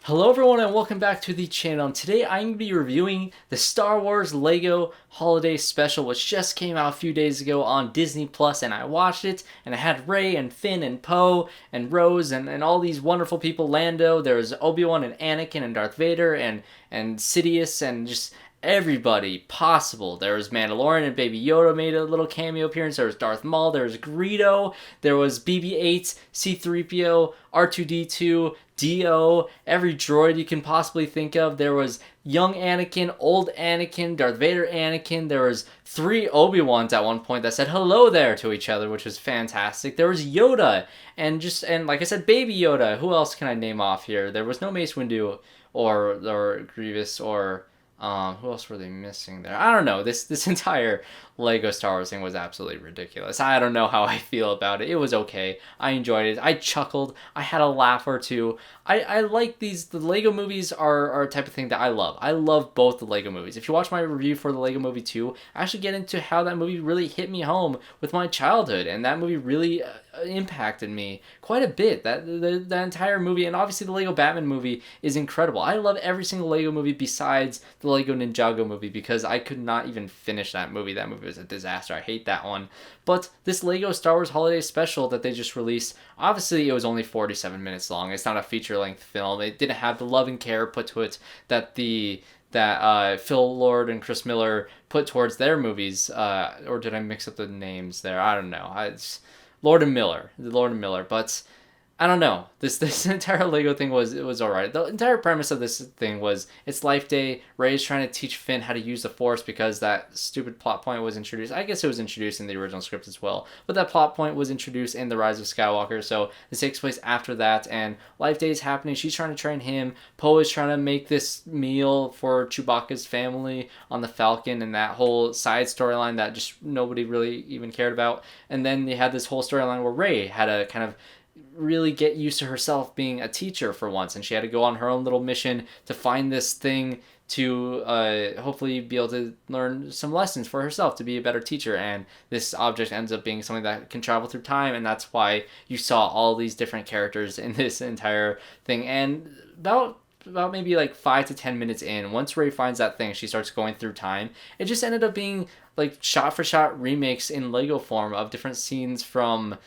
Hello everyone and welcome back to the channel. Today I'm going to be reviewing the Star Wars LEGO Holiday Special, which just came out a few days ago on Disney Plus, and I watched it and I had Rey and Finn and Poe and Rose and all these wonderful people. Lando, there was Obi-Wan and Anakin and Darth Vader and Sidious and just everybody possible. There was Mandalorian and Baby Yoda made a little cameo appearance. There was Darth Maul. There was GREEDO. There was BB-8, C-3PO, R2-D2, D-O, every droid you can possibly think of. There was young Anakin, old Anakin, Darth Vader Anakin. There was 3 Obi-Wans at one point that said hello there to each other, which was fantastic. There was Yoda and like I said, Baby Yoda. Who else can I name off here? There was no Mace Windu or Grievous or who else were they missing there? I don't know. This entire Lego Star Wars thing was absolutely ridiculous. I don't know how I feel about it. It was okay. I enjoyed it. I chuckled. I had a laugh or two. I like these. The Lego movies are a type of thing that I love. I love both the Lego movies. If you watch my review for the Lego Movie 2, I actually get into how that movie really hit me home with my childhood, and that movie really impacted me quite a bit. That entire movie, and obviously the Lego Batman movie is incredible. I love every single Lego movie besides the Lego Ninjago movie because I could not even finish that movie. That movie was a disaster. I hate that one. But this Lego Star Wars Holiday Special that they just released, obviously it was only 47 minutes long. It's not a feature-length film. It didn't have the love and care put to it that Phil Lord and Chris Miller put towards their movies. Or did I mix up the names there? I don't know. It's Lord and Miller. But I don't know. This entire Lego thing was alright. The entire premise of this thing was it's Life Day. Rey's trying to teach Finn how to use the Force because that stupid plot point was introduced. I guess it was introduced in the original script as well, but that plot point was introduced in The Rise of Skywalker, so this takes place after that, and Life Day is happening. She's trying to train him. Poe is trying to make this meal for Chewbacca's family on the Falcon, and that whole side storyline that just nobody really even cared about. And then you had this whole storyline where Rey had to kind of really get used to herself being a teacher for once, and she had to go on her own little mission to find this thing to hopefully be able to learn some lessons for herself to be a better teacher. And this object ends up being something that can travel through time, and that's why you saw all these different characters in this entire thing. And about maybe like 5 to 10 minutes in, once Rey finds that thing, she starts going through time. It just ended up being like shot for shot remakes in Lego form of different scenes from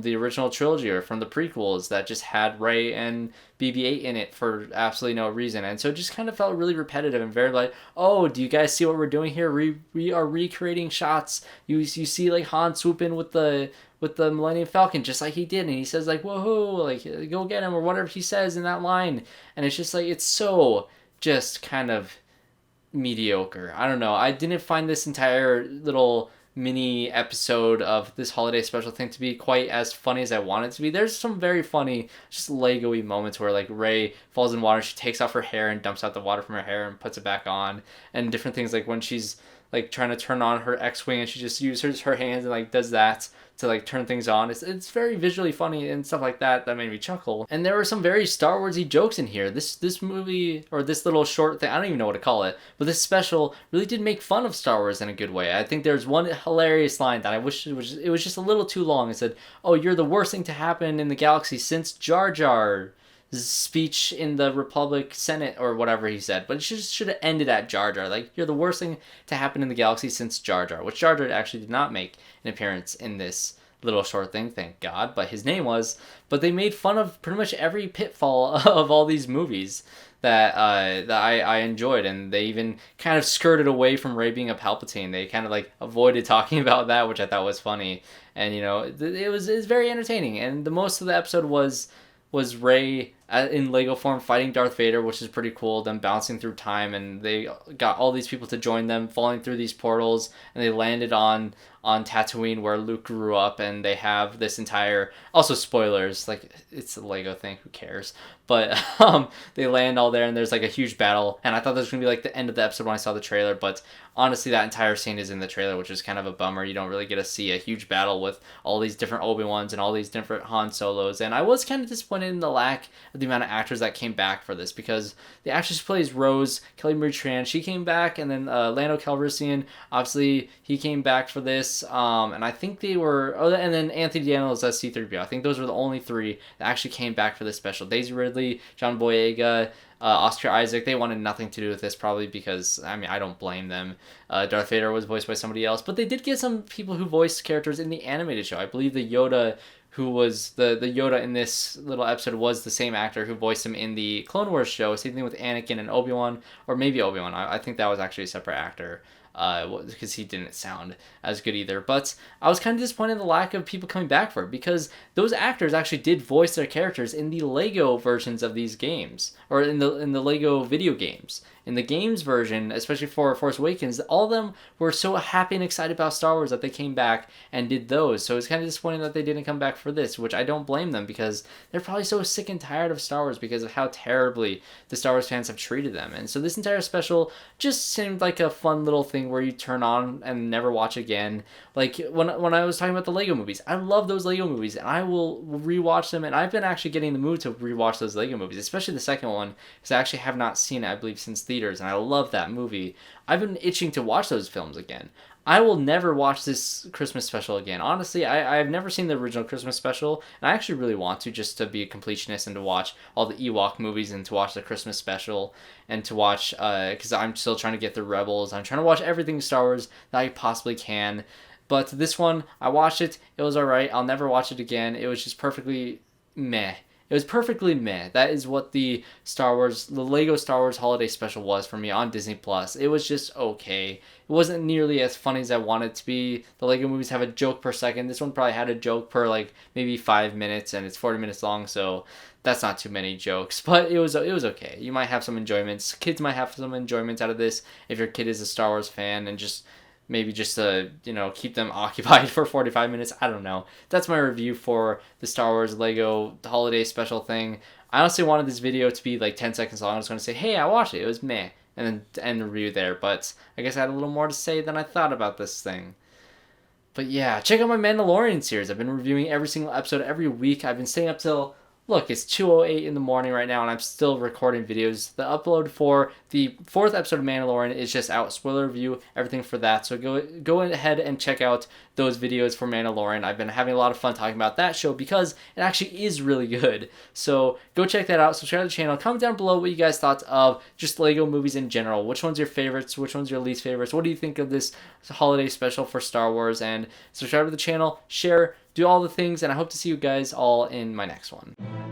the original trilogy or from the prequels that just had Rey and BB-8 in it for absolutely no reason. And so it just kind of felt really repetitive and very like, oh, do you guys see what we're doing here? We are recreating shots. You see like Han swoop in with the Millennium Falcon just like he did, and he says like, whoa, like go get him, or whatever he says in that line. And it's just like, it's so just kind of mediocre. I don't know. I didn't find this entire little mini episode of this holiday special thing to be quite as funny as I want it to be. There's some very funny, just Lego-y moments where like Rey falls in water, she takes off her hair and dumps out the water from her hair and puts it back on, and different things like when she's like trying to turn on her X-Wing and she just uses her hands and like does that to like turn things on. It's very visually funny and stuff like that made me chuckle. And there were some very Star Warsy jokes in here. This movie, or this little short thing, I don't even know what to call it, but this special really did make fun of Star Wars in a good way. I think there's one hilarious line that I wish it was just a little too long. It said, "Oh, you're the worst thing to happen in the galaxy since Jar Jar." Speech in the Republic Senate or whatever he said, but it should have ended at Jar Jar. Like, you're the worst thing to happen in the galaxy since Jar Jar, which Jar Jar actually did not make an appearance in this little short thing, thank God, but his name was. But they made fun of pretty much every pitfall of all these movies that I enjoyed, and they even kind of skirted away from Rey being a Palpatine. They kind of like avoided talking about that, which I thought was funny, and you know, it was very entertaining. And the most of the episode was Rey in Lego form fighting Darth Vader, which is pretty cool, them bouncing through time, and they got all these people to join them, falling through these portals, and they landed on Tatooine where Luke grew up, and they have this entire, also spoilers, like, it's a Lego thing, who cares, but they land all there, and there's like a huge battle, and I thought this was going to be like the end of the episode when I saw the trailer, but honestly that entire scene is in the trailer, which is kind of a bummer. You don't really get to see a huge battle with all these different Obi-Wans and all these different Han Solos, and I was kind of disappointed in the lack of for the amount of actors that came back for this, because the actress who plays Rose, Kelly Marie Tran, she came back, and then Lando Calrissian, obviously he came back for this, and I think they were, and then Anthony Daniels as C-3PO. I think those were the only three that actually came back for this special. Daisy Ridley, John Boyega, Oscar Isaac, they wanted nothing to do with this, probably because, I mean, I don't blame them. Darth Vader was voiced by somebody else, but they did get some people who voiced characters in the animated show. I believe the Yoda, who was the Yoda in this little episode, was the same actor who voiced him in the Clone Wars show. Same thing with Anakin and Obi-Wan, or maybe Obi-Wan. I think that was actually a separate actor, because he didn't sound as good either. But I was kind of disappointed in the lack of people coming back for it, because those actors actually did voice their characters in the Lego versions of these games, or in the Lego video games. In the games version, especially for Force Awakens, all of them were so happy and excited about Star Wars that they came back and did those. So it's kind of disappointing that they didn't come back for this, which I don't blame them, because they're probably so sick and tired of Star Wars because of how terribly the Star Wars fans have treated them. And so this entire special just seemed like a fun little thing where you turn on and never watch again. Like when I was talking about the Lego movies, I love those Lego movies, and I will rewatch them, and I've been actually getting in the mood to rewatch those Lego movies, especially the second one, because I actually have not seen it, I believe, since theaters, and I love that movie. I've been itching to watch those films again. I will never watch this Christmas special again. Honestly, I've never seen the original Christmas special, and I actually really want to, just to be a completionist and to watch all the Ewok movies and to watch the Christmas special and to watch, because I'm still trying to get the Rebels. I'm trying to watch everything Star Wars that I possibly can. But this one, I watched it. It was alright. I'll never watch it again. It was just perfectly meh. It was perfectly meh. That is what the Lego Star Wars Holiday Special was for me on Disney Plus. It was just okay. It wasn't nearly as funny as I wanted it to be. The Lego movies have a joke per second. This one probably had a joke per like maybe 5 minutes, and it's 40 minutes long, so that's not too many jokes. But it was okay. You might have some enjoyments. Kids might have some enjoyments out of this if your kid is a Star Wars fan, and just maybe just to, keep them occupied for 45 minutes. I don't know. That's my review for the Star Wars Lego Holiday Special thing. I honestly wanted this video to be like 10 seconds long. I was going to say, hey, I watched it. It was meh. And then end the review there. But I guess I had a little more to say than I thought about this thing. But yeah, check out my Mandalorian series. I've been reviewing every single episode every week. I've been staying up till... Look, it's 2:08 in the morning right now, and I'm still recording videos. The upload for the 4th episode of Mandalorian is just out. Spoiler review, everything for that. So go ahead and check out those videos for Mandalorian. I've been having a lot of fun talking about that show because it actually is really good. So go check that out. Subscribe to the channel. Comment down below what you guys thought of just Lego movies in general. Which one's your favorites? Which one's your least favorites? What do you think of this holiday special for Star Wars? And subscribe to the channel, share, do all the things, and I hope to see you guys all in my next one.